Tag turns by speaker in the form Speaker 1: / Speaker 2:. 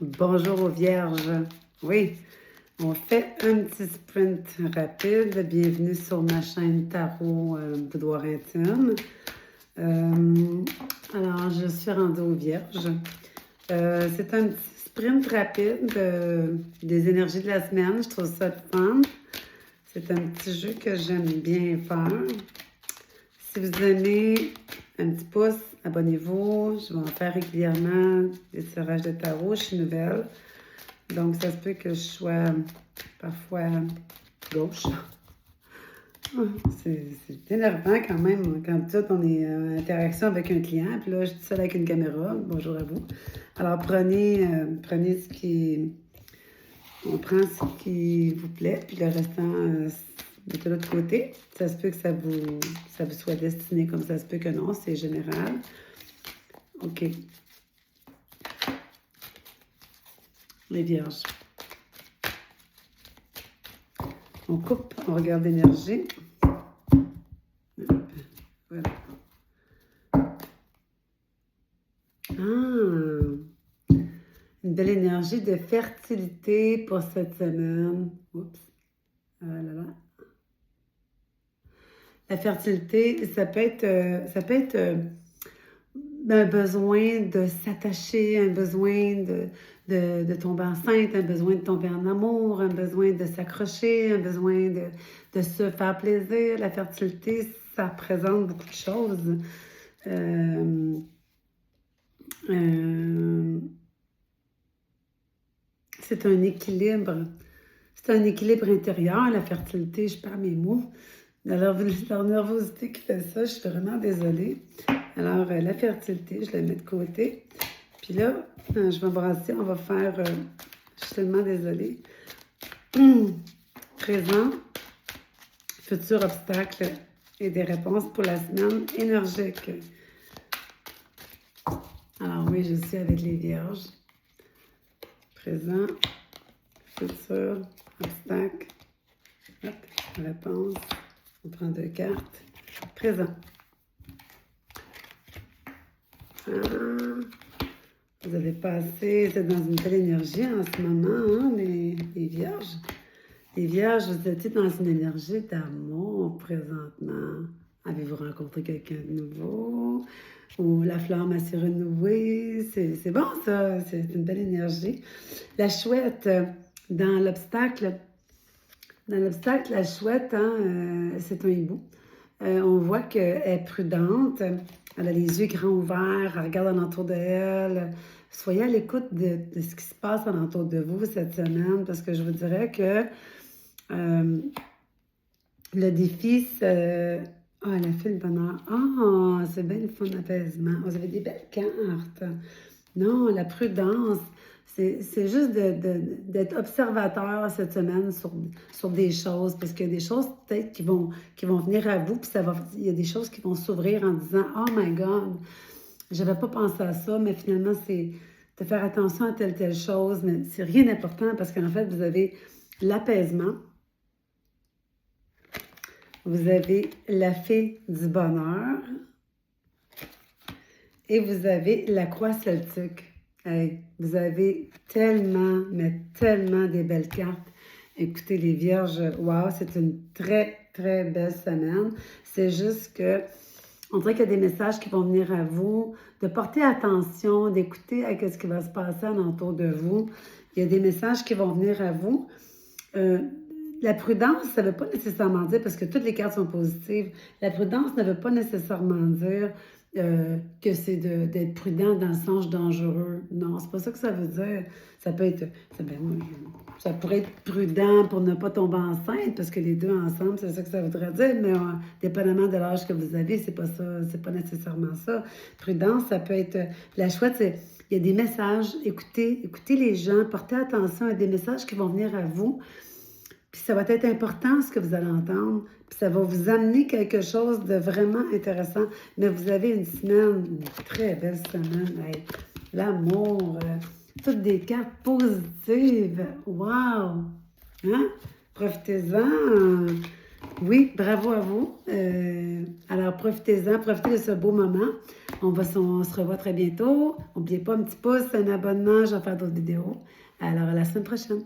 Speaker 1: Bonjour aux vierges. Oui, on fait un petit sprint rapide. Bienvenue sur ma chaîne Tarot Boudoir Intime. Alors, je suis rendue aux vierges. C'est un petit sprint rapide des énergies de la semaine. Je trouve ça le fun. C'est un petit jeu que j'aime bien faire. Si vous aimez, un petit pouce, abonnez-vous. Je vais en faire régulièrement des tirages de tarot. Je suis nouvelle. Donc, ça se peut que je sois parfois gauche. C'est énervant quand même, quand tout, on est en interaction avec un client, puis là, je suis seule avec une caméra. Bonjour à vous. Alors, prenez ce qui... On prend ce qui vous plaît, puis le restant, de l'autre côté. Ça se peut que ça vous soit destiné comme ça se peut que non, c'est général. OK. Les vierges. On coupe, on regarde l'énergie. Voilà. Une belle énergie de fertilité pour cette semaine. Oups. Ah là là. La fertilité, ça peut être un besoin de s'attacher, un besoin de tomber enceinte, un besoin de tomber en amour, un besoin de s'accrocher, un besoin de se faire plaisir. La fertilité, ça représente beaucoup de choses. C'est un équilibre. C'est un équilibre intérieur, la fertilité, je perds mes mots. Alors, la nervosité qui fait ça, je suis vraiment désolée. Alors, la fertilité, je la mets de côté. Puis là, je vais brasser, on va faire, je suis tellement désolée. Présent, futur obstacle et des réponses pour la semaine énergique. Alors oui, je suis avec les vierges. Présent, futur, obstacle. Hop, réponse. On prend 2 cartes. Présent. Vous avez passé, c'est dans une belle énergie en ce moment, hein, les vierges. Les vierges, vous étiez dans une énergie d'amour présentement. Avez-vous rencontré quelqu'un de nouveau? Ou la flamme s'est renouée? C'est bon ça, c'est une belle énergie. La chouette, dans l'obstacle, la chouette, hein, c'est un hibou. On voit qu'elle est prudente, elle a les yeux grands ouverts, elle regarde alentour d'elle. Soyez à l'écoute de ce qui se passe alentour de vous cette semaine, parce que je vous dirais que le défi, c'est... Ah, elle a fait le bonheur. Ah, c'est bien le fun apaisement. Vous avez des belles cartes. Non, la prudence, c'est juste d'être observateur cette semaine sur des choses, parce qu'il y a des choses peut-être qui vont venir à vous, puis il y a des choses qui vont s'ouvrir en disant « Oh my God, j'avais pas pensé à ça, mais finalement, c'est de faire attention à telle chose, mais c'est rien d'important parce qu'en fait, vous avez l'apaisement, vous avez la fée du bonheur et vous avez la croix celtique. Hey, vous avez tellement, mais tellement des belles cartes. Écoutez, les vierges, wow, c'est une très, très belle semaine. C'est juste que, on dirait qu'il y a des messages qui vont venir à vous, de porter attention, d'écouter à ce qui va se passer autour de vous. Il y a des messages qui vont venir à vous. La prudence, ça ne veut pas nécessairement dire, parce que toutes les cartes sont positives, la prudence ne veut pas nécessairement dire que c'est d'être prudent dans le sens dangereux. Non, c'est pas ça que ça veut dire. Ça peut être, ça pourrait être prudent pour ne pas tomber enceinte, parce que les deux ensemble, c'est ça que ça voudrait dire, mais dépendamment de l'âge que vous avez, c'est pas ça, c'est pas nécessairement ça. Prudence, ça peut être, la chouette, c'est, il y a des messages, écoutez les gens, portez attention à des messages qui vont venir à vous. Puis ça va être important ce que vous allez entendre, puis ça va vous amener quelque chose de vraiment intéressant. Mais vous avez une semaine, une très belle semaine. Hey, l'amour, toutes des cartes positives. Wow! Hein? Profitez-en. Oui, bravo à vous. Alors, profitez-en, profitez de ce beau moment. On se revoit très bientôt. N'oubliez pas un petit pouce, un abonnement, je vais faire d'autres vidéos. Alors, à la semaine prochaine.